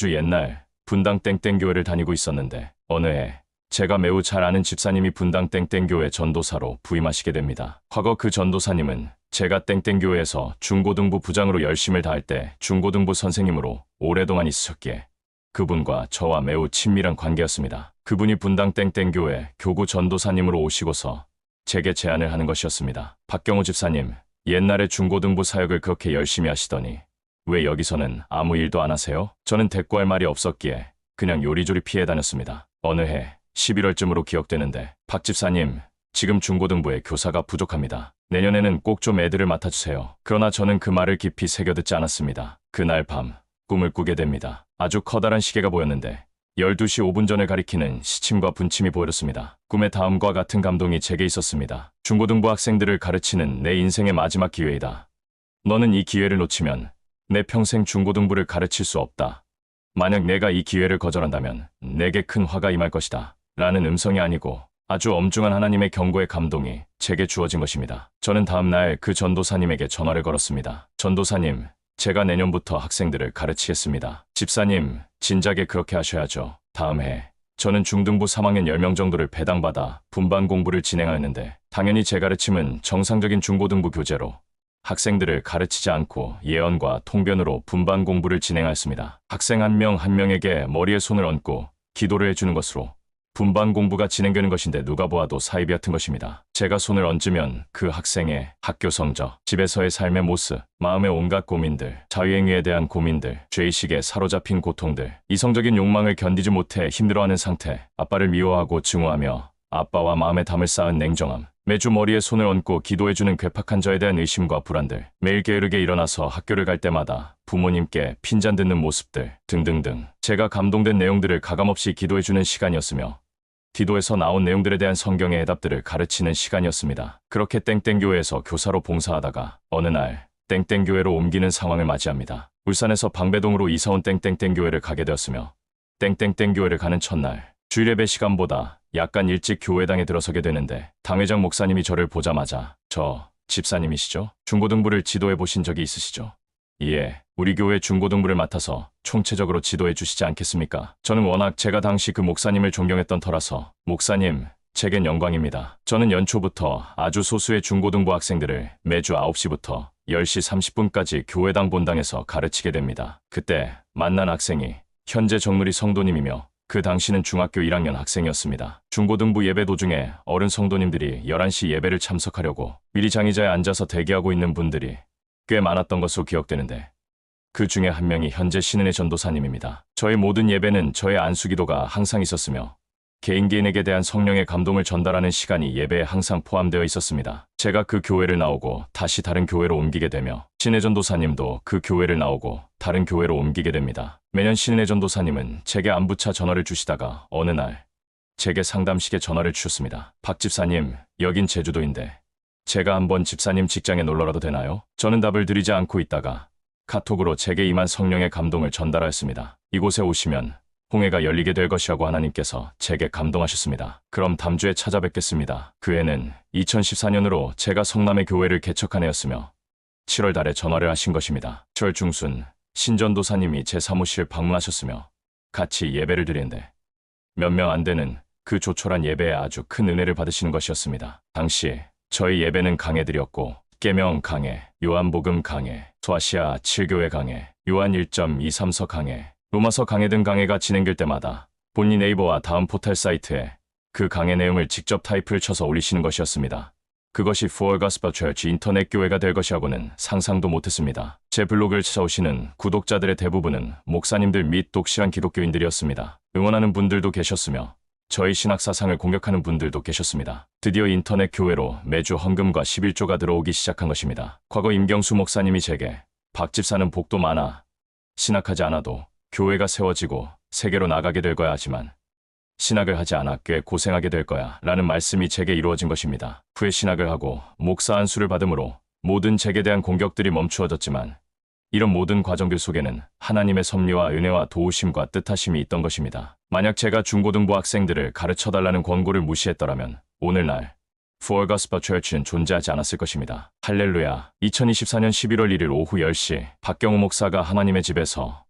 아주 옛날 분당 땡땡교회를 다니고 있었는데 어느 해 제가 매우 잘 아는 집사님이 분당 땡땡교회 전도사로 부임하시게 됩니다. 과거 그 전도사님은 제가 땡땡교회에서 중고등부 부장으로 열심을 다할 때 중고등부 선생님으로 오랫동안 있으셨기에 그분과 저와 매우 친밀한 관계였습니다. 그분이 분당 땡땡교회 교구 전도사님으로 오시고서 제게 제안을 하는 것이었습니다. 박경호 집사님, 옛날에 중고등부 사역을 그렇게 열심히 하시더니 왜 여기서는 아무 일도 안 하세요? 저는 대꾸할 말이 없었기에 그냥 요리조리 피해 다녔습니다. 어느 해 11월쯤으로 기억되는데 박 집사님, 지금 중고등부에 교사가 부족합니다. 내년에는 꼭 좀 애들을 맡아주세요. 그러나 저는 그 말을 깊이 새겨듣지 않았습니다. 그날 밤 꿈을 꾸게 됩니다. 아주 커다란 시계가 보였는데 12시 5분 전을 가리키는 시침과 분침이 보였습니다. 꿈에 다음과 같은 감동이 제게 있었습니다. 중고등부 학생들을 가르치는 내 인생의 마지막 기회이다. 너는 이 기회를 놓치면 내 평생 중고등부를 가르칠 수 없다. 만약 내가 이 기회를 거절한다면 내게 큰 화가 임할 것이다. 라는 음성이 아니고 아주 엄중한 하나님의 경고의 감동이 제게 주어진 것입니다. 저는 다음날 그 전도사님에게 전화를 걸었습니다. 전도사님, 제가 내년부터 학생들을 가르치겠습니다. 집사님, 진작에 그렇게 하셔야죠. 다음 해 저는 중등부 3학년 10명 정도를 배당받아 분반 공부를 진행하였는데 당연히 제 가르침은 정상적인 중고등부 교재로 학생들을 가르치지 않고 예언과 통변으로 분반 공부를 진행하였습니다. 학생 한 명 한 명에게 머리에 손을 얹고 기도를 해주는 것으로 분반 공부가 진행되는 것인데 누가 보아도 사이비 같은 것입니다. 제가 손을 얹으면 그 학생의 학교 성적, 집에서의 삶의 모습, 마음의 온갖 고민들, 자유행위에 대한 고민들, 죄의식에 사로잡힌 고통들, 이성적인 욕망을 견디지 못해 힘들어하는 상태, 아빠를 미워하고 증오하며 아빠와 마음에 담을 쌓은 냉정함, 매주 머리에 손을 얹고 기도해주는 괴팍한 저에 대한 의심과 불안들, 매일 게으르게 일어나서 학교를 갈 때마다 부모님께 핀잔 듣는 모습들 등등등 제가 감동된 내용들을 가감없이 기도해주는 시간이었으며 기도에서 나온 내용들에 대한 성경의 해답들을 가르치는 시간이었습니다. 그렇게 땡땡교회에서 교사로 봉사하다가 어느 날 땡땡교회로 옮기는 상황을 맞이합니다. 울산에서 방배동으로 이사온 땡땡땡교회를 가게 되었으며 땡땡땡교회를 가는 첫날 주일 예배 시간보다 약간 일찍 교회당에 들어서게 되는데 당회장 목사님이 저를 보자마자 저 집사님이시죠? 중고등부를 지도해 보신 적이 있으시죠? 예, 우리 교회 중고등부를 맡아서 총체적으로 지도해 주시지 않겠습니까? 저는 워낙 제가 당시 그 목사님을 존경했던 터라서 목사님, 제겐 영광입니다. 저는 연초부터 아주 소수의 중고등부 학생들을 매주 9시부터 10시 30분까지 교회당 본당에서 가르치게 됩니다. 그때 만난 학생이 현재 정누리 성도님이며 그 당시는 중학교 1학년 학생이었습니다. 중고등부 예배 도중에 어른 성도님들이 11시 예배를 참석하려고 미리 장의자에 앉아서 대기하고 있는 분들이 꽤 많았던 것으로 기억되는데 그 중에 한 명이 현재 신은혜 전도사님입니다. 저의 모든 예배는 저의 안수기도가 항상 있었으며 개인에게 대한 성령의 감동을 전달하는 시간이 예배에 항상 포함되어 있었습니다. 제가 그 교회를 나오고 다시 다른 교회로 옮기게 되며 신은혜 전도사님도 그 교회를 나오고 다른 교회로 옮기게 됩니다. 매년 신은혜 전도사님은 제게 안부차 전화를 주시다가 어느 날 제게 상담식에 전화를 주셨습니다. 박 집사님, 여긴 제주도인데 제가 한번 집사님 직장에 놀러라도 되나요? 저는 답을 드리지 않고 있다가 카톡으로 제게 임한 성령의 감동을 전달하였습니다. 이곳에 오시면 홍해가 열리게 될 것이라고 하나님께서 제게 감동하셨습니다. 그럼 다음 주에 찾아뵙겠습니다. 그 해는 2014년으로 제가 성남의 교회를 개척한 해였으며 7월 달에 전화를 하신 것입니다. 7월 중순 신전도사님이 제 사무실 방문하셨으며 같이 예배를 드리는데 몇 명 안 되는 그 조촐한 예배에 아주 큰 은혜를 받으시는 것이었습니다. 당시 저희 예배는 강해드렸고 계명 강해, 요한복음 강해, 소아시아 7교회 강해, 요한 1.23서 강해, 로마서 강해 등 강해가 진행될 때마다 본인 네이버와 다음 포털 사이트에 그 강해 내용을 직접 타이프를 쳐서 올리시는 것이었습니다. 그것이 For Gospel Church 인터넷 교회가 될 것이라고는 상상도 못했습니다. 제 블로그를 찾아오시는 구독자들의 대부분은 목사님들 및 독실한 기독교인들이었습니다. 응원하는 분들도 계셨으며 저희 신학 사상을 공격하는 분들도 계셨습니다. 드디어 인터넷 교회로 매주 헌금과 11조가 들어오기 시작한 것입니다. 과거 임경수 목사님이 제게 박 집사는 복도 많아 신학하지 않아도 교회가 세워지고 세계로 나가게 될 거야 하지만 신학을 하지 않아 꽤 고생하게 될 거야 라는 말씀이 제게 이루어진 것입니다. 후에 신학을 하고 목사 안수를 받음으로 모든 제게 대한 공격들이 멈추어졌지만 이런 모든 과정들 속에는 하나님의 섭리와 은혜와 도우심과 뜻하심이 있던 것입니다. 만약 제가 중고등부 학생들을 가르쳐달라는 권고를 무시했더라면 오늘날 For Gospel Church는 존재하지 않았을 것입니다. 할렐루야. 2024년 11월 1일 오후 10시 박경호 목사가 하나님의 집에서